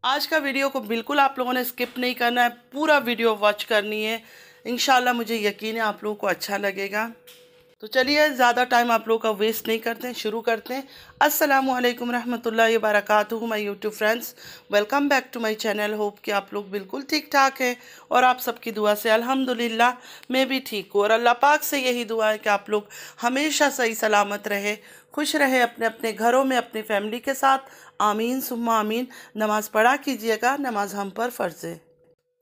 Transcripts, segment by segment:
आज का वीडियो को बिल्कुल आप लोगों ने स्किप नहीं करना है, पूरा वीडियो वॉच करनी है। इंशाल्लाह मुझे यकीन है आप लोगों को अच्छा लगेगा। तो चलिए ज़्यादा टाइम आप लोगों का वेस्ट नहीं करते हैं, शुरू करते हैं। अस्सलामु अलैकुम रहमतुल्लाहि व बरकातुहू my YouTube friends, welcome back to my channel. Hope कि आप लोग बिल्कुल ठीक ठाक हैं और आप सबकी दुआ से अल्हम्दुलिल्लाह मैं भी ठीक हूँ। और अल्लाह पाक से यही दुआ है कि आप लोग हमेशा सही सलामत रहे, खुश रहे अपने अपने घरों में अपनी फैमिली के साथ। आमीन सुम्मा आमीन। नमाज़ पढ़ा कीजिएगा, नमाज हम पर फ़र्ज़ है।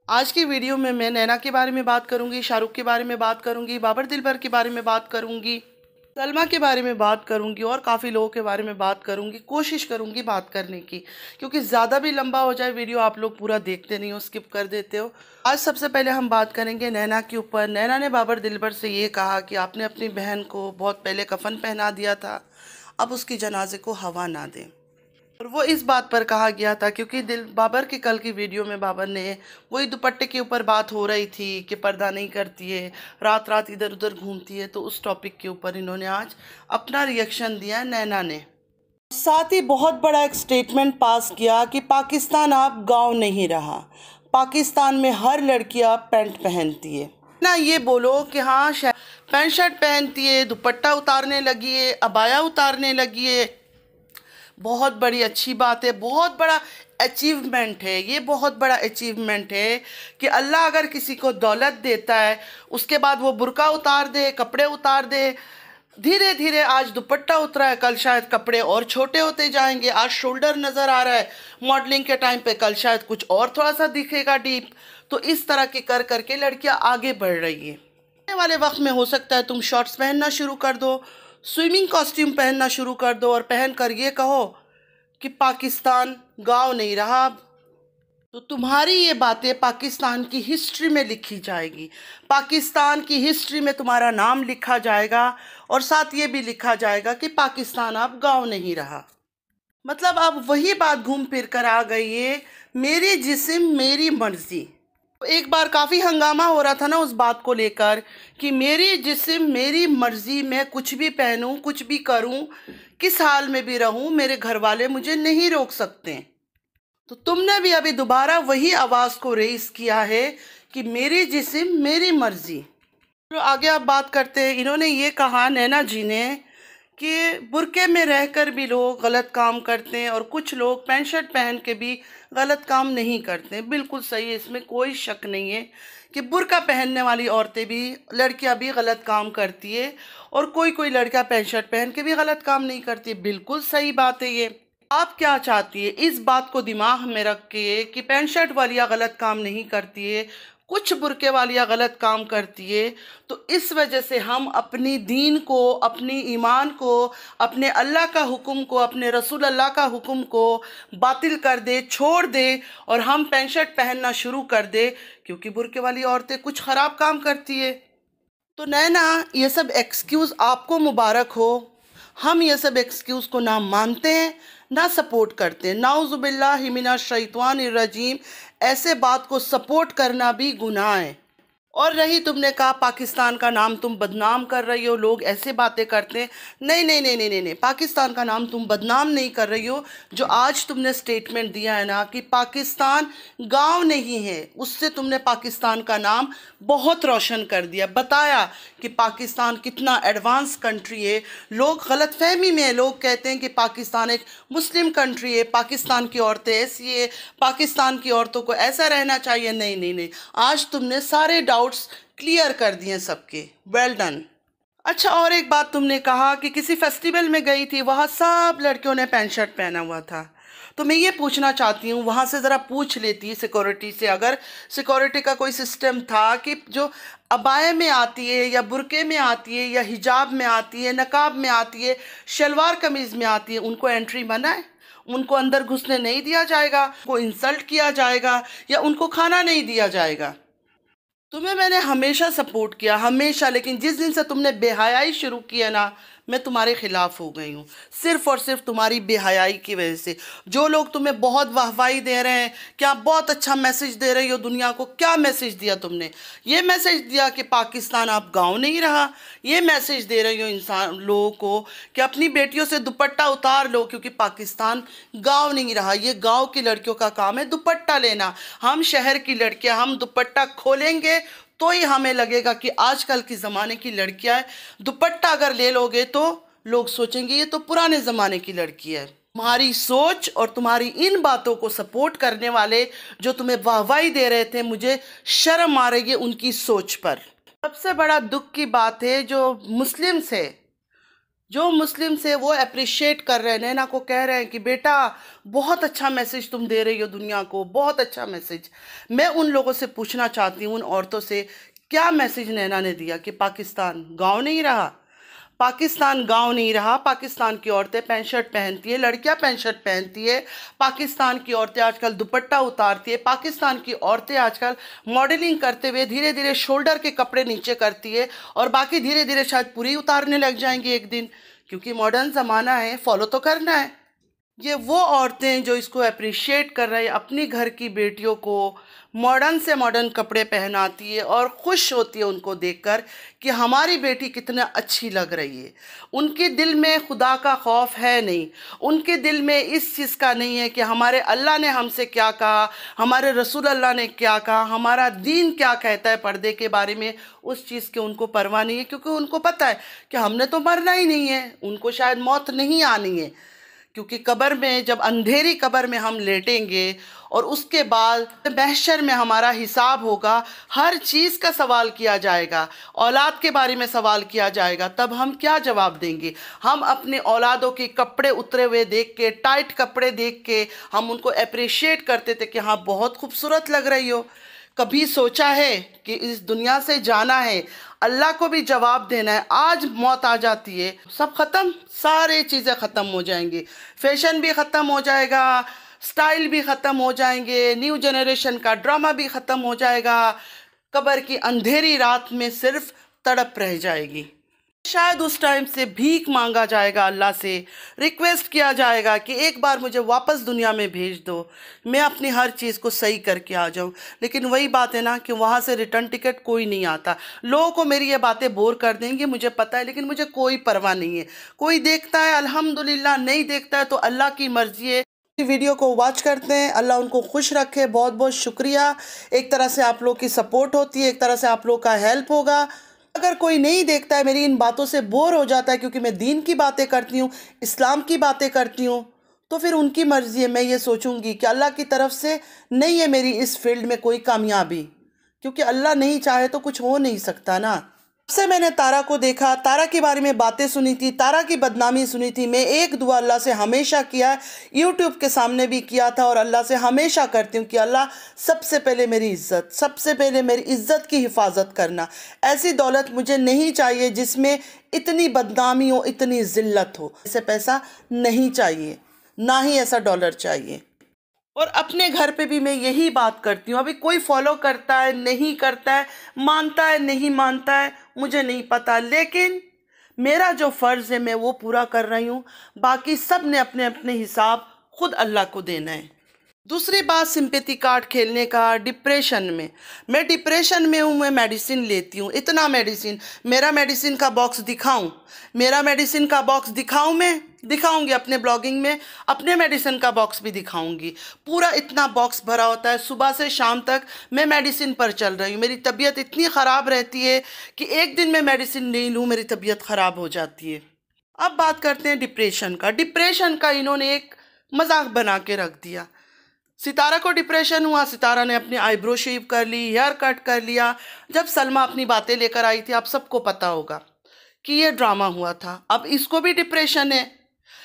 आज की वीडियो में मैं नैना के बारे में बात करूंगी, शाहरुख के बारे में बात करूंगी, बाबर दिलबर के बारे में बात करूंगी, सलमा के बारे में बात करूंगी और काफ़ी लोगों के बारे में बात करूंगी। कोशिश करूंगी बात करने की, क्योंकि ज़्यादा भी लंबा हो जाए वीडियो आप लोग पूरा देखते नहीं हो, स्किप कर देते हो। आज सबसे पहले हम बात करेंगे नैना के ऊपर। नैना ने बाबर दिलबर से ये कहा कि आपने अपनी बहन को बहुत पहले कफन पहना दिया था, अब उसकी जनाजे को हवा ना दें। और वो इस बात पर कहा गया था क्योंकि बाबर की कल की वीडियो में बाबर ने वही दुपट्टे के ऊपर बात हो रही थी कि पर्दा नहीं करती है, रात रात इधर उधर घूमती है, तो उस टॉपिक के ऊपर इन्होंने आज अपना रिएक्शन दिया नैना ने। साथ ही बहुत बड़ा एक स्टेटमेंट पास किया कि पाकिस्तान अब गांव नहीं रहा, पाकिस्तान में हर लड़की अब पैंट पहनती है ना। ये बोलो कि हाँ पैंट शर्ट पहनती है, दुपट्टा उतारने लगी है, अबाया उतारने लगी है, बहुत बड़ी अच्छी बात है, बहुत बड़ा अचीवमेंट है। ये बहुत बड़ा अचीवमेंट है कि अल्लाह अगर किसी को दौलत देता है उसके बाद वो बुर्का उतार दे, कपड़े उतार दे। धीरे धीरे आज दुपट्टा उतरा है, कल शायद कपड़े और छोटे होते जाएंगे। आज शोल्डर नज़र आ रहा है मॉडलिंग के टाइम पे, कल शायद कुछ और थोड़ा सा दिखेगा डीप। तो इस तरह के कर करके लड़कियां आगे बढ़ रही है। आने वाले वक्त में हो सकता है तुम शॉर्ट्स पहनना शुरू कर दो, स्विमिंग कॉस्ट्यूम पहनना शुरू कर दो और पहन कर ये कहो कि पाकिस्तान गांव नहीं रहा अब। तो तुम्हारी ये बातें पाकिस्तान की हिस्ट्री में लिखी जाएगी, पाकिस्तान की हिस्ट्री में तुम्हारा नाम लिखा जाएगा और साथ ये भी लिखा जाएगा कि पाकिस्तान अब गांव नहीं रहा। मतलब अब वही बात घूम फिर कर आ गई है, मेरी जिस्म मेरी मर्जी। एक बार काफ़ी हंगामा हो रहा था ना उस बात को लेकर कि मेरी जिस्म मेरी मर्जी, मैं कुछ भी पहनूं, कुछ भी करूं, किस हाल में भी रहूं, मेरे घर वाले मुझे नहीं रोक सकते। तो तुमने भी अभी दोबारा वही आवाज़ को रेस किया है कि मेरी जिस्म मेरी मर्जी। तो आगे आप बात करते हैं। इन्होंने ये कहा नैना जी ने कि बुर्के में रहकर भी लोग गलत काम करते हैं और कुछ लोग पैंट शर्ट पहन के भी गलत काम नहीं करते। बिल्कुल सही है, इसमें कोई शक नहीं है कि बुर्का पहनने वाली औरतें भी, लड़कियां भी गलत काम करती है और कोई कोई लड़कियां पैंट शर्ट पहन के भी गलत काम नहीं करती। बिल्कुल सही बात है ये। आप क्या चाहती है इस बात को दिमाग में रख के कि पैंट शर्ट वालियाँ गलत काम नहीं करती है, कुछ बुरके वालियाँ गलत काम करती है, तो इस वजह से हम अपनी दीन को, अपनी ईमान को, अपने अल्लाह का हुक्म को, अपने रसूल अल्लाह का हुक्म को बातिल कर दे, छोड़ दे और हम पैंट शर्ट पहनना शुरू कर दे क्योंकि बुरके वाली औरतें कुछ ख़राब काम करती है। तो नैना ये सब एक्सक्यूज़ आपको मुबारक हो, हम ये सब एक्सक्यूज़ को ना मानते हैं ना सपोर्ट करते हैं। नाउज़ुबिल्लाहि मिनश शैतानिर रजीम। ऐसे बात को सपोर्ट करना भी गुनाह है। और रही तुमने कहा पाकिस्तान का नाम तुम बदनाम कर रही हो, लोग ऐसे बातें करते हैं। नहीं नहीं नहीं नहीं नहीं नहीं, पाकिस्तान का नाम तुम बदनाम नहीं कर रही हो। जो आज तुमने स्टेटमेंट दिया है ना कि पाकिस्तान गांव नहीं है, उससे तुमने पाकिस्तान का नाम बहुत रोशन कर दिया, बताया कि पाकिस्तान कितना एडवांस कंट्री है। लोग गलतफहमी में, लोग कहते हैं कि पाकिस्तान एक मुस्लिम कंट्री है, पाकिस्तान की औरतें ऐसी है, पाकिस्तान की औरतों को ऐसा रहना चाहिए। नहीं नहीं नहीं, आज तुमने सारे डाउट्स क्लियर कर दिए सबके। Well done. अच्छा, और एक बात तुमने कहा कि किसी फेस्टिवल में गई थी, वहाँ सब लड़कियों ने पैंट शर्ट पहना हुआ था। तो मैं ये पूछना चाहती हूँ, वहाँ से ज़रा पूछ लेती सिक्योरिटी से, अगर सिक्योरिटी का कोई सिस्टम था कि जो अबाए में आती है या बुरके में आती है या हिजाब में आती है, नकाब में आती है, शलवार कमीज़ में आती है, उनको एंट्री मना है, उनको अंदर घुसने नहीं दिया जाएगा, उनको इंसल्ट किया जाएगा या उनको खाना नहीं दिया जाएगा। तुम्हें मैंने हमेशा सपोर्ट किया, हमेशा, लेकिन जिस दिन से तुमने बेहयाई शुरू की है ना, मैं तुम्हारे खिलाफ हो गई हूँ, सिर्फ और सिर्फ तुम्हारी बेहयाई की वजह से। जो लोग तुम्हें बहुत वाहवाही दे रहे हैं कि आप बहुत अच्छा मैसेज दे रही हो दुनिया को, क्या मैसेज दिया तुमने? ये मैसेज दिया कि पाकिस्तान आप गाँव नहीं रहा। ये मैसेज दे रही हो इंसान लोगों को कि अपनी बेटियों से दुपट्टा उतार लो, क्योंकि पाकिस्तान गाँव नहीं रहा। ये गाँव की लड़कियों का काम है दुपट्टा लेना। हम शहर की लड़कियां, हम दुपट्टा खोलेंगे तो ही हमें लगेगा कि आजकल की ज़माने की लड़कियां हैं। दुपट्टा अगर ले लोगे तो लोग सोचेंगे ये तो पुराने ज़माने की लड़की है। तुम्हारी सोच और तुम्हारी इन बातों को सपोर्ट करने वाले जो तुम्हें वाहवाही दे रहे थे, मुझे शर्म आ रही है उनकी सोच पर। सबसे बड़ा दुख की बात है जो मुस्लिम्स है वो अप्रिशिएट कर रहे हैं, नैना को कह रहे हैं कि बेटा बहुत अच्छा मैसेज तुम दे रही हो दुनिया को, बहुत अच्छा मैसेज। मैं उन लोगों से पूछना चाहती हूँ, उन औरतों से, क्या मैसेज नैना ने दिया कि पाकिस्तान गांव नहीं रहा? पाकिस्तान गांव नहीं रहा। पाकिस्तान की औरतें पैंट शर्ट पहनती है, लड़कियां पैंट शर्ट पहनती है। पाकिस्तान की औरतें आजकल दुपट्टा उतारती है। पाकिस्तान की औरतें आजकल मॉडलिंग करते हुए धीरे धीरे शोल्डर के कपड़े नीचे करती है, और बाकी धीरे धीरे शायद पूरी उतारने लग जाएंगी एक दिन, क्योंकि मॉडर्न ज़माना है, फॉलो तो करना है। ये वो औरतें जो इसको अप्रिशिएट कर रही है, अपनी घर की बेटियों को मॉडर्न से मॉडर्न कपड़े पहनाती है और खुश होती है उनको देखकर कि हमारी बेटी कितना अच्छी लग रही है। उनके दिल में खुदा का खौफ है नहीं, उनके दिल में इस चीज़ का नहीं है कि हमारे अल्लाह ने हमसे क्या कहा, हमारे रसूल अल्लाह ने क्या कहा, हमारा दीन क्या कहता है पर्दे के बारे में। उस चीज़ के उनको परवाह नहीं है, क्योंकि उनको पता है कि हमने तो मरना ही नहीं है, उनको शायद मौत नहीं आनी है। क्योंकि कब्र में, जब अंधेरी कब्र में हम लेटेंगे और उसके बाद महशर में हमारा हिसाब होगा, हर चीज़ का सवाल किया जाएगा, औलाद के बारे में सवाल किया जाएगा, तब हम क्या जवाब देंगे? हम अपने औलादों के कपड़े उतरे हुए देख के, टाइट कपड़े देख के हम उनको अप्रिशिएट करते थे कि हाँ बहुत खूबसूरत लग रही हो। कभी सोचा है कि इस दुनिया से जाना है, अल्लाह को भी जवाब देना है, आज मौत आ जाती है, सब ख़त्म, सारी चीज़ें ख़त्म हो जाएंगी, फैशन भी ख़त्म हो जाएगा, स्टाइल भी ख़त्म हो जाएंगे, न्यू जनरेशन का ड्रामा भी ख़त्म हो जाएगा। कब्र की अंधेरी रात में सिर्फ तड़प रह जाएगी। शायद उस टाइम से भीख मांगा जाएगा, अल्लाह से रिक्वेस्ट किया जाएगा कि एक बार मुझे वापस दुनिया में भेज दो, मैं अपनी हर चीज़ को सही करके आ जाऊं। लेकिन वही बात है ना कि वहाँ से रिटर्न टिकट कोई नहीं आता। लोगों को मेरी ये बातें बोर कर देंगी, मुझे पता है, लेकिन मुझे कोई परवाह नहीं है। कोई देखता है अल्हम्दुलिल्लाह, नहीं देखता है तो अल्लाह की मर्जी है। वीडियो को वॉच करते हैं, अल्लाह उनको खुश रखे। बहुत बहुत शुक्रिया। एक तरह से आप लोग की सपोर्ट होती है, एक तरह से आप लोग का हेल्प होगा। अगर कोई नहीं देखता है, मेरी इन बातों से बोर हो जाता है, क्योंकि मैं दीन की बातें करती हूँ, इस्लाम की बातें करती हूँ, तो फिर उनकी मर्ज़ी है। मैं ये सोचूंगी कि अल्लाह की तरफ से नहीं है मेरी इस फील्ड में कोई कामयाबी, क्योंकि अल्लाह नहीं चाहे तो कुछ हो नहीं सकता ना। से मैंने तारा को देखा, तारा के बारे में बातें सुनी थी, तारा की बदनामी सुनी थी। मैं एक दुआ अल्लाह से हमेशा किया, यूट्यूब के सामने भी किया था, और अल्लाह से हमेशा करती हूँ कि अल्लाह सबसे पहले मेरी इज़्ज़त, सबसे पहले मेरी इज़्ज़त की हिफाजत करना। ऐसी दौलत मुझे नहीं चाहिए जिसमें इतनी बदनामी हो, इतनी ज़िल्लत हो। ऐसे पैसा नहीं चाहिए, ना ही ऐसा डॉलर चाहिए। और अपने घर पे भी मैं यही बात करती हूँ। अभी कोई फॉलो करता है, नहीं करता है, मानता है, नहीं मानता है, मुझे नहीं पता, लेकिन मेरा जो फ़र्ज़ है मैं वो पूरा कर रही हूँ। बाकी सब ने अपने अपने हिसाब खुद अल्लाह को देना है। दूसरी बात, सिंपैथी कार्ड खेलने का। डिप्रेशन में, मैं डिप्रेशन में हूँ, मैं मेडिसिन लेती हूँ, इतना मेडिसिन। मेरा मेडिसिन का बॉक्स दिखाऊँ? मेरा मेडिसिन का बॉक्स दिखाऊँ? मैं दिखाऊंगी अपने ब्लॉगिंग में, अपने मेडिसिन का बॉक्स भी दिखाऊंगी। पूरा इतना बॉक्स भरा होता है, सुबह से शाम तक मैं मेडिसिन पर चल रही हूँ। मेरी तबीयत इतनी ख़राब रहती है कि एक दिन मैं मेडिसिन नहीं लूँ मेरी तबीयत ख़राब हो जाती है। अब बात करते हैं डिप्रेशन का। डिप्रेशन का इन्होंने एक मजाक बना के रख दिया। सितारा को डिप्रेशन हुआ, सितारा ने अपनी आईब्रो शेव कर ली, हेयर कट कर लिया। जब सलमा अपनी बातें लेकर आई थी, आप सबको पता होगा कि ये ड्रामा हुआ था। अब इसको भी डिप्रेशन है।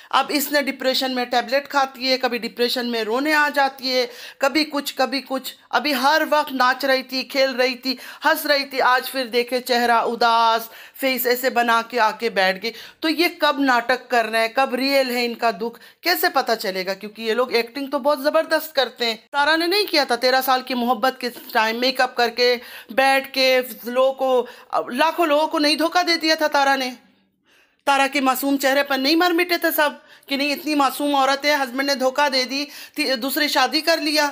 अब इसने डिप्रेशन में टैबलेट खाती है, कभी डिप्रेशन में रोने आ जाती है, कभी कुछ कभी कुछ। अभी हर वक्त नाच रही थी, खेल रही थी, हंस रही थी, आज फिर देखे चेहरा उदास, फेस ऐसे बना के आके बैठ गई। तो ये कब नाटक कर रहे हैं, कब रियल है इनका दुख, कैसे पता चलेगा? क्योंकि ये लोग एक्टिंग तो बहुत ज़बरदस्त करते हैं। तारा ने नहीं किया था 13 साल की मोहब्बत के टाइम मेकअप करके बैठ के लोगों को, लाखों लोगों को नहीं धोखा दे दिया था तारा ने? तारा के मासूम चेहरे पर नहीं मर मिटे थे सब कि नहीं इतनी मासूम औरत है, हस्बैंड ने धोखा दे दी, दूसरी शादी कर लिया।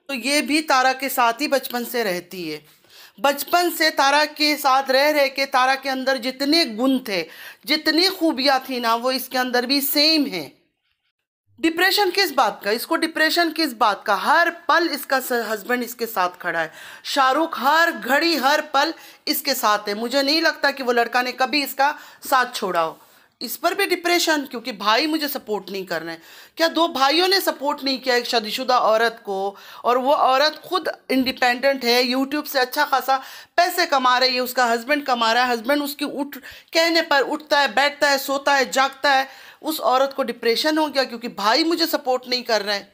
तो ये भी तारा के साथ ही बचपन से रहती है। बचपन से तारा के साथ रह रह के तारा के अंदर जितने गुण थे, जितनी खूबियाँ थी ना, वो इसके अंदर भी सेम है। डिप्रेशन किस बात का, इसको डिप्रेशन किस बात का? हर पल इसका हस्बैंड इसके साथ खड़ा है। शाहरुख हर घड़ी हर पल इसके साथ है। मुझे नहीं लगता कि वो लड़का ने कभी इसका साथ छोड़ा हो। इस पर भी डिप्रेशन, क्योंकि भाई मुझे सपोर्ट नहीं कर रहे हैं। क्या दो भाइयों ने सपोर्ट नहीं किया एक शादीशुदा औरत को? और वो औरत खुद इंडिपेंडेंट है, यूट्यूब से अच्छा खासा पैसे कमा रही है, उसका हस्बैंड कमा रहा है, हस्बैंड उसकी कहने पर उठता है, बैठता है, सोता है, जागता है। उस औरत को डिप्रेशन हो गया क्योंकि भाई मुझे सपोर्ट नहीं कर रहे हैं।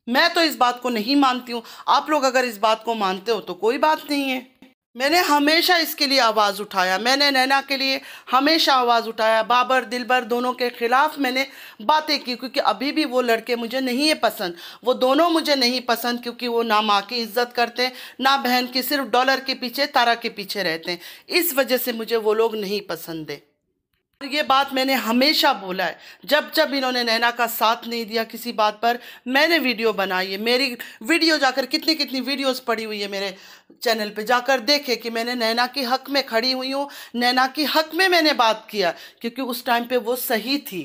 मैं तो इस बात को नहीं मानती हूँ। आप लोग अगर इस बात को मानते हो तो कोई बात नहीं है। मैंने हमेशा इसके लिए आवाज़ उठाया, मैंने नैना के लिए हमेशा आवाज़ उठाया। बाबर दिलबर दोनों के ख़िलाफ़ मैंने बातें की, क्योंकि अभी भी वो लड़के मुझे नहीं है पसंद, वो दोनों मुझे नहीं पसंद, क्योंकि वो ना माँ की इज्जत करते हैं ना बहन की, सिर्फ डॉलर के पीछे, तारा के पीछे रहते हैं। इस वजह से मुझे वो लोग नहीं पसंद है। ये बात मैंने हमेशा बोला है। जब जब इन्होंने नैना का साथ नहीं दिया किसी बात पर, मैंने वीडियो बनाई है। मेरी वीडियो जाकर कितनी कितनी वीडियोस पड़ी हुई है मेरे चैनल पे, जाकर देखे कि मैंने नैना के हक में खड़ी हुई हूँ, नैना के हक में मैंने बात किया, क्योंकि उस टाइम पे वो सही थी।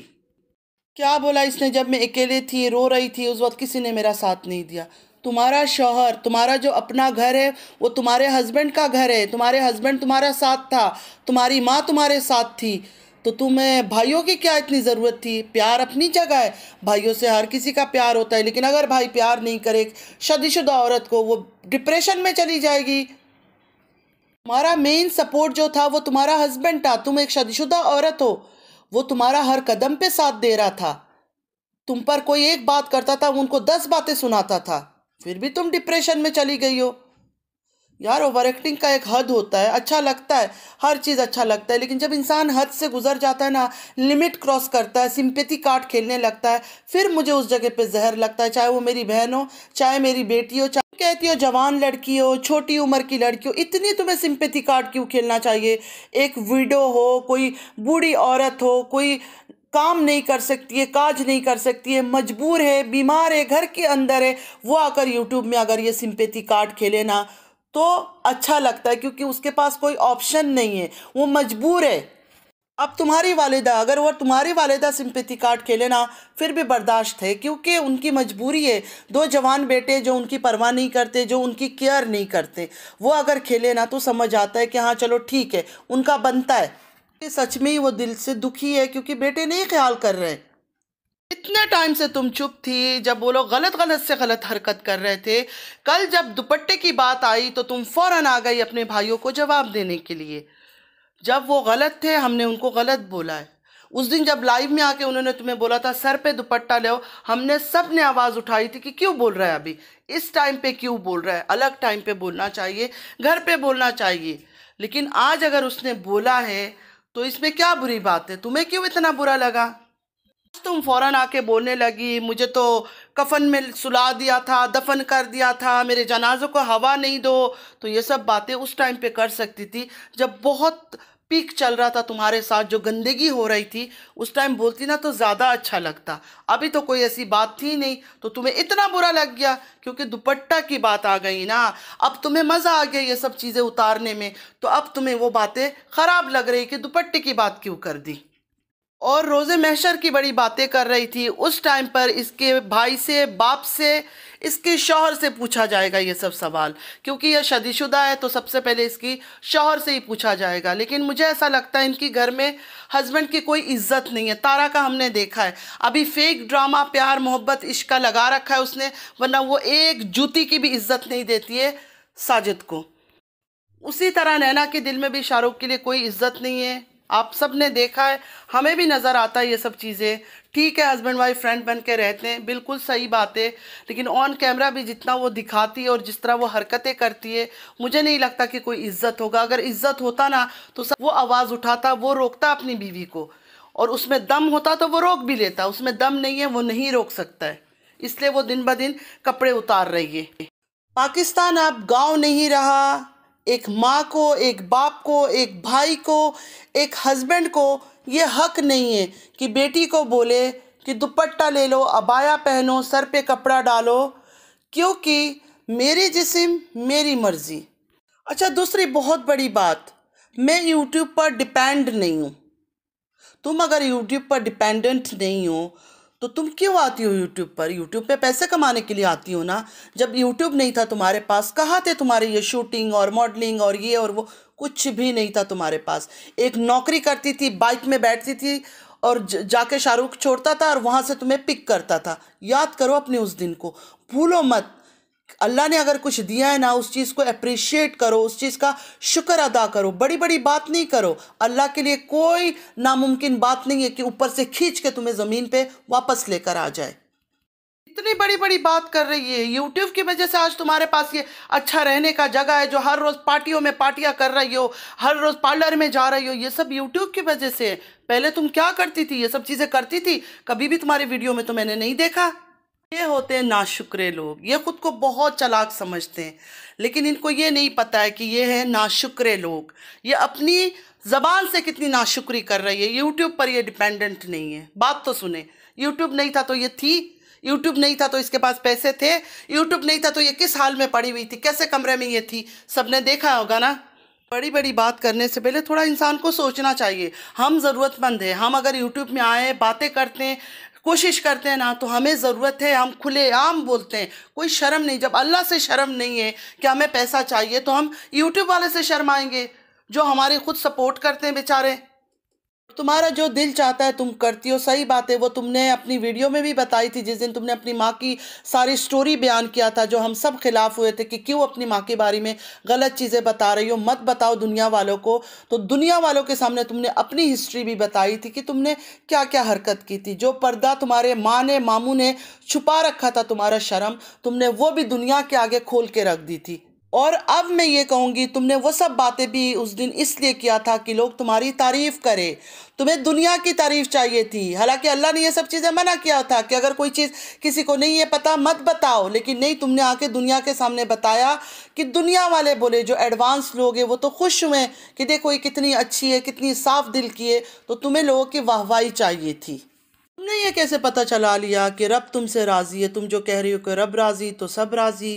क्या बोला इसने? जब मैं अकेले थी, रो रही थी, उस वक्त किसी ने मेरा साथ नहीं दिया। तुम्हारा शौहर, तुम्हारा जो अपना घर है वो तुम्हारे हस्बैंड का घर है, तुम्हारे हस्बैंड तुम्हारा साथ था, तुम्हारी माँ तुम्हारे साथ थी, तो तुम्हें भाइयों की क्या इतनी ज़रूरत थी? प्यार अपनी जगह है, भाइयों से हर किसी का प्यार होता है, लेकिन अगर भाई प्यार नहीं करे शादीशुदा औरत को, वो डिप्रेशन में चली जाएगी। तुम्हारा मेन सपोर्ट जो था वो तुम्हारा हस्बैंड था। तुम एक शादीशुदा औरत हो, वो तुम्हारा हर कदम पे साथ दे रहा था। तुम पर कोई एक बात करता था, वो उनको 10 बातें सुनाता था, फिर भी तुम डिप्रेशन में चली गई हो। यार, ओवर एक्टिंग का एक हद होता है। अच्छा लगता है, हर चीज़ अच्छा लगता है, लेकिन जब इंसान हद से गुजर जाता है ना, लिमिट क्रॉस करता है, सिंपैथी कार्ड खेलने लगता है, फिर मुझे उस जगह पे जहर लगता है। चाहे वो मेरी बहन हो, चाहे मेरी बेटी हो, चाहे कहती हो जवान लड़की हो, छोटी उम्र की लड़की हो, इतनी तुम्हें सिंपैथी कार्ड क्यों खेलना चाहिए? एक विडो हो, कोई बूढ़ी औरत हो, कोई काम नहीं कर सकती है, काज नहीं कर सकती है, मजबूर है, बीमार है, घर के अंदर है, वो आकर यूट्यूब में अगर ये सिंपैथी कार्ड खेले ना तो अच्छा लगता है, क्योंकि उसके पास कोई ऑप्शन नहीं है, वो मजबूर है। अब तुम्हारी वालिदा, अगर वो तुम्हारी वालिदा सिंपैथी कार्ड खेले ना, फिर भी बर्दाश्त है, क्योंकि उनकी मजबूरी है। दो जवान बेटे जो उनकी परवाह नहीं करते, जो उनकी केयर नहीं करते, वो अगर खेले ना तो समझ आता है कि हाँ चलो ठीक है, उनका बनता है। सच में ही वो दिल से दुखी है, क्योंकि बेटे नहीं ख्याल कर रहे। इतने टाइम से तुम चुप थी जब वो लोग गलत गलत से गलत हरकत कर रहे थे। कल जब दुपट्टे की बात आई तो तुम फौरन आ गई अपने भाइयों को जवाब देने के लिए। जब वो गलत थे हमने उनको गलत बोला है। उस दिन जब लाइव में आके उन्होंने तुम्हें बोला था सर पे दुपट्टा ले, हमने सब ने आवाज़ उठाई थी कि क्यों बोल रहा है, अभी इस टाइम पे क्यों बोल रहा है, अलग टाइम पे बोलना चाहिए, घर पे बोलना चाहिए। लेकिन आज अगर उसने बोला है तो इसमें क्या बुरी बात है? तुम्हें क्यों इतना बुरा लगा? तुम फौरन आके बोलने लगी मुझे तो कफन में सुला दिया था, दफन कर दिया था, मेरे जनाजों को हवा नहीं दो। तो ये सब बातें उस टाइम पे कर सकती थी जब बहुत पीक चल रहा था तुम्हारे साथ, जो गंदगी हो रही थी, उस टाइम बोलती ना तो ज़्यादा अच्छा लगता। अभी तो कोई ऐसी बात थी नहीं, तो तुम्हें इतना बुरा लग गया क्योंकि दुपट्टा की बात आ गई ना। अब तुम्हें मज़ा आ गया ये सब चीज़ें उतारने में, तो अब तुम्हें वो बातें ख़राब लग रही कि दुपट्टे की बात क्यों कर दी। और रोज़े महशर की बड़ी बातें कर रही थी। उस टाइम पर इसके भाई से, बाप से, इसके शौहर से पूछा जाएगा ये सब सवाल, क्योंकि यह शादीशुदा है तो सबसे पहले इसकी शौहर से ही पूछा जाएगा। लेकिन मुझे ऐसा लगता है इनकी घर में हस्बैंड की कोई इज्जत नहीं है। तारा का हमने देखा है, अभी फेक ड्रामा प्यार मोहब्बत इश्क का लगा रखा है उसने, वरना वो एक जूती की भी इज्जत नहीं देती है साजिद को। उसी तरह नैना के दिल में भी शाहरुख के लिए कोई इज्जत नहीं है। आप सब ने देखा है, हमें भी नज़र आता है ये सब चीज़ें। ठीक है, हस्बैंड वाइफ फ्रेंड बन के रहते हैं, बिल्कुल सही बात है, लेकिन ऑन कैमरा भी जितना वो दिखाती है और जिस तरह वो हरकतें करती है, मुझे नहीं लगता कि कोई इज्जत होगा। अगर इज्जत होता ना तो सब वो आवाज़ उठाता, वो रोकता अपनी बीवी को, और उसमें दम होता तो वो रोक भी लेता। उसमें दम नहीं है, वो नहीं रोक सकता है, इसलिए वो दिन ब दिन कपड़े उतार रही है। पाकिस्तान अब गाँव नहीं रहा। एक माँ को, एक बाप को, एक भाई को, एक हस्बैंड को ये हक नहीं है कि बेटी को बोले कि दुपट्टा ले लो, अबाया पहनो, सर पे कपड़ा डालो, क्योंकि मेरी जिस्म मेरी मर्ज़ी। अच्छा, दूसरी बहुत बड़ी बात, मैं यूट्यूब पर डिपेंड नहीं हूँ। तुम अगर यूट्यूब पर डिपेंडेंट नहीं हो तो तुम क्यों आती हो यूट्यूब पर? यूट्यूब पे पैसे कमाने के लिए आती हो ना। जब यूट्यूब नहीं था तुम्हारे पास, कहाँ थे तुम्हारे ये शूटिंग और मॉडलिंग और ये और वो? कुछ भी नहीं था तुम्हारे पास। एक नौकरी करती थी, बाइक में बैठती थी और जाके शाहरुख छोड़ता था और वहाँ से तुम्हें पिक करता था। याद करो अपने उस दिन को, भूलो मत। अल्लाह ने अगर कुछ दिया है ना, उस चीज़ को अप्रिशिएट करो, उस चीज़ का शुक्र अदा करो। बड़ी बड़ी बात नहीं करो। अल्लाह के लिए कोई नामुमकिन बात नहीं है कि ऊपर से खींच के तुम्हें ज़मीन पे वापस लेकर आ जाए। इतनी बड़ी बड़ी बात कर रही है, यूट्यूब की वजह से आज तुम्हारे पास ये अच्छा रहने का जगह है, जो हर रोज़ पार्टियों में पार्टियां कर रही हो, हर रोज़ पार्लर में जा रही हो, ये सब यूट्यूब की वजह से है। पहले तुम क्या करती थी? ये सब चीज़ें करती थी? कभी भी तुम्हारे वीडियो में तो मैंने नहीं देखा। ये होते हैं नाशुक्रे लोग। ये खुद को बहुत चालाक समझते हैं, लेकिन इनको ये नहीं पता है कि ये है नाशुक्रे लोग। ये अपनी ज़बान से कितनी नाशुक्री कर रही है। यूट्यूब पर ये डिपेंडेंट नहीं है। बात तो सुने, यूट्यूब नहीं था तो ये थी, यूट्यूब नहीं था तो इसके पास पैसे थे, यूट्यूब नहीं था तो ये किस हाल में पड़ी हुई थी, कैसे कमरे में ये थी, सबने देखा होगा ना। बड़ी बड़ी बात करने से पहले थोड़ा इंसान को सोचना चाहिए। हम ज़रूरतमंद हैं। हम अगर यूट्यूब में आए, बातें करते हैं, कोशिश करते हैं ना, तो हमें ज़रूरत है, हम खुले आम बोलते हैं, कोई शर्म नहीं। जब अल्लाह से शर्म नहीं है कि हमें पैसा चाहिए, तो हम यूट्यूब वाले से शर्माएंगे जो हमारे खुद सपोर्ट करते हैं बेचारे। तुम्हारा जो दिल चाहता है तुम करती हो, सही बात है। वो तुमने अपनी वीडियो में भी बताई थी, जिस दिन तुमने अपनी माँ की सारी स्टोरी बयान किया था, जो हम सब खिलाफ हुए थे कि क्यों अपनी माँ के बारे में गलत चीज़ें बता रही हो, मत बताओ दुनिया वालों को। तो दुनिया वालों के सामने तुमने अपनी हिस्ट्री भी बताई थी कि तुमने क्या क्या हरकत की थी। जो पर्दा तुम्हारे माँ ने, मामू ने छुपा रखा था, तुम्हारा शर्म, तुमने वो भी दुनिया के आगे खोल के रख दी थी। और अब मैं ये कहूँगी, तुमने वो सब बातें भी उस दिन इसलिए किया था कि लोग तुम्हारी तारीफ़ करें। तुम्हें दुनिया की तारीफ़ चाहिए थी। हालांकि अल्लाह ने ये सब चीज़ें मना किया था कि अगर कोई चीज़ किसी को नहीं है पता, मत बताओ। लेकिन नहीं, तुमने आके दुनिया के सामने बताया कि दुनिया वाले बोले, जो एडवांस लोग हैं वो तो खुश हुए कि देखो ये कितनी अच्छी है, कितनी साफ दिल की है। तो तुम्हें लोगों की वाहवाही चाहिए थी। तुमने ये कैसे पता चला लिया कि रब तुमसे राज़ी है? तुम जो कह रही हो कि रब राज़ी तो सब राज़ी,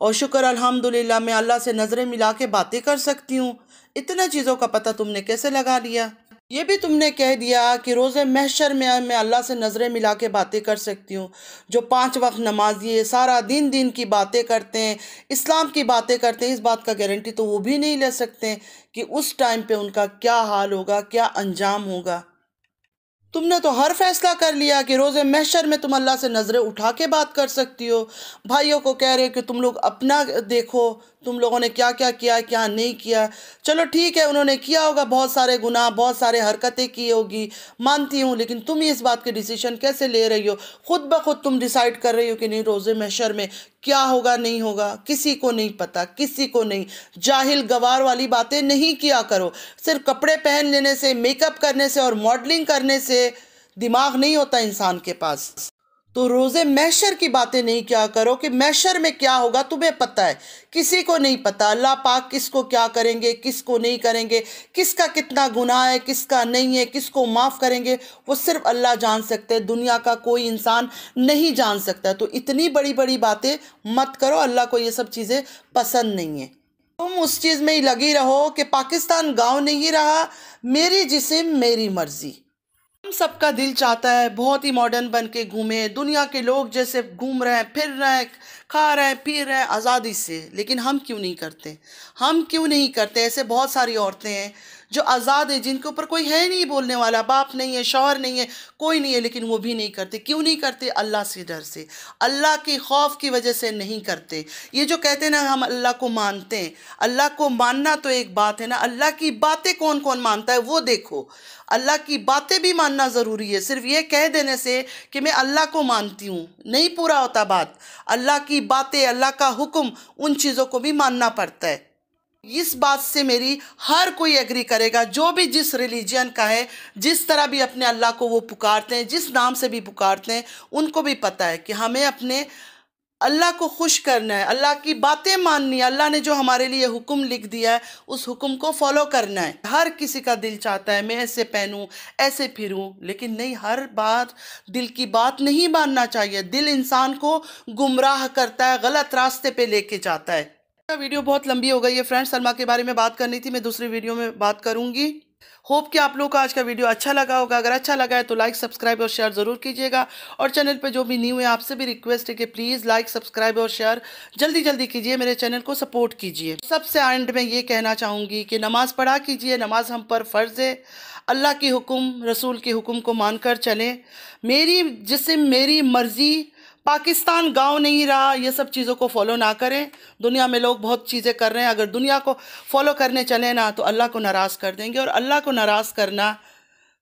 और शुक्र अल्हम्दुलिल्लाह मैं अल्लाह से नज़रें मिला के बातें कर सकती हूँ। इतना चीज़ों का पता तुमने कैसे लगा लिया? ये भी तुमने कह दिया कि रोज़े महशर में मैं अल्लाह से नज़रें मिला के बातें कर सकती हूँ। जो 5 वक्त नमाजी है, सारा दिन दिन की बातें करते हैं, इस्लाम की बातें करते हैं, इस बात का गारंटी तो वो भी नहीं ले सकते कि उस टाइम पे उनका क्या हाल होगा, क्या अंजाम होगा। तुमने तो हर फैसला कर लिया कि रोज़े महशर में तुम अल्लाह से नज़रें उठा के बात कर सकती हो। भाइयों को कह रहे हो कि तुम लोग अपना देखो, तुम लोगों ने क्या क्या किया, क्या नहीं किया। चलो ठीक है, उन्होंने किया होगा बहुत सारे गुनाह, बहुत सारे हरकतें की होगी, मानती हूँ। लेकिन तुम इस बात के डिसीजन कैसे ले रही हो? खुद ब खुद तुम डिसाइड कर रही हो कि नहीं, रोज़े महशर में क्या होगा नहीं होगा किसी को नहीं पता, किसी को नहीं। जाहिल गवार वाली बातें नहीं किया करो। सिर्फ कपड़े पहन लेने से, मेकअप करने से और मॉडलिंग करने से दिमाग नहीं होता इंसान के पास। तो रोज़े महशर की बातें नहीं किया करो कि महशर में क्या होगा तुम्हें पता है, किसी को नहीं पता। अल्लाह पाक किसको क्या करेंगे, किसको नहीं करेंगे, किसका कितना गुनाह है, किसका नहीं है, किसको माफ़ करेंगे, वो सिर्फ अल्लाह जान सकते हैं। दुनिया का कोई इंसान नहीं जान सकता। तो इतनी बड़ी बड़ी बातें मत करो। अल्लाह को ये सब चीज़ें पसंद नहीं है। तुम उस चीज़ में ही लगी रहो कि पाकिस्तान गाँव नहीं रहा, मेरी जिस्म मेरी मर्ज़ी। हम सबका दिल चाहता है बहुत ही मॉडर्न बन के घूमे, दुनिया के लोग जैसे घूम रहे हैं, फिर रहे हैं, खा रहे हैं, पी रहे हैं आज़ादी से। लेकिन हम क्यों नहीं करते? हम क्यों नहीं करते? ऐसे बहुत सारी औरतें हैं जो आज़ाद है, जिनके ऊपर कोई है नहीं बोलने वाला, बाप नहीं है, शौहर नहीं है, कोई नहीं है, लेकिन वो भी नहीं करते। क्यों नहीं करते? अल्लाह से डर से, अल्लाह की खौफ की वजह से नहीं करते। ये जो कहते हैं ना हम अल्लाह को मानते हैं, अल्लाह को मानना तो एक बात है ना, अल्लाह की बातें कौन कौन मानता है वो देखो। अल्लाह की बातें भी मानना ज़रूरी है। सिर्फ ये कह देने से कि मैं अल्लाह को मानती हूँ नहीं पूरा होता बात। अल्लाह की बातें, अल्लाह का हुक्म, उन चीज़ों को भी मानना पड़ता है। इस बात से मेरी हर कोई एग्री करेगा, जो भी जिस रिलीजन का है, जिस तरह भी अपने अल्लाह को वो पुकारते हैं, जिस नाम से भी पुकारते हैं, उनको भी पता है कि हमें अपने अल्लाह को खुश करना है, अल्लाह की बातें माननी है, अल्लाह ने जो हमारे लिए हुक्म लिख दिया है उस हुक्म को फॉलो करना है। हर किसी का दिल चाहता है मैं ऐसे पहनूं, ऐसे फिरूं, लेकिन नहीं, हर बात दिल की बात नहीं मानना चाहिए। दिल इंसान को गुमराह करता है, गलत रास्ते पे लेके जाता है। वीडियो बहुत लंबी हो गई है फ्रेंड्स, सलमा के बारे में बात करनी थी, मैं दूसरी वीडियो में बात करूंगी। होप कि आप लोगों को आज का वीडियो अच्छा लगा होगा। अगर अच्छा लगा है तो लाइक सब्सक्राइब और शेयर ज़रूर कीजिएगा। और चैनल पे जो भी न्यू है आपसे भी रिक्वेस्ट है कि प्लीज़ लाइक सब्सक्राइब और शेयर जल्दी जल्दी कीजिए, मेरे चैनल को सपोर्ट कीजिए। सबसे एंड में ये कहना चाहूँगी कि नमाज़ पढ़ा कीजिए, नमाज हम पर फ़र्ज़ है। अल्लाह की हुक्म, रसूल की हुक्म को मानकर चलें। मेरी जिस्म मेरी मर्ज़ी, पाकिस्तान गांव नहीं रहा, ये सब चीज़ों को फॉलो ना करें। दुनिया में लोग बहुत चीज़ें कर रहे हैं, अगर दुनिया को फॉलो करने चले ना तो अल्लाह को नाराज़ कर देंगे, और अल्लाह को नाराज़ करना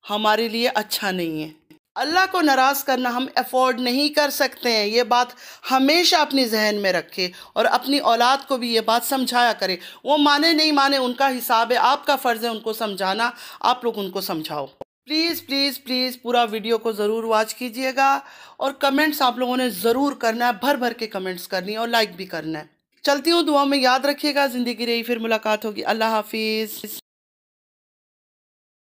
हमारे लिए अच्छा नहीं है। अल्लाह को नाराज़ करना हम अफोर्ड नहीं कर सकते हैं, ये बात हमेशा अपनी जहन में रखें, और अपनी औलाद को भी ये बात समझाया करें। वो माने नहीं माने उनका हिसाब है, आपका फ़र्ज़ है उनको समझाना, आप लोग उनको समझाओ। प्लीज़ प्लीज़ प्लीज़ पूरा वीडियो को ज़रूर वॉच कीजिएगा, और कमेंट्स आप लोगों ने ज़रूर करना है, भर भर के कमेंट्स करनी है और लाइक भी करना है। चलती हूँ, दुआ में याद रखिएगा। ज़िंदगी रही फिर मुलाकात होगी। अल्लाह हाफिज़।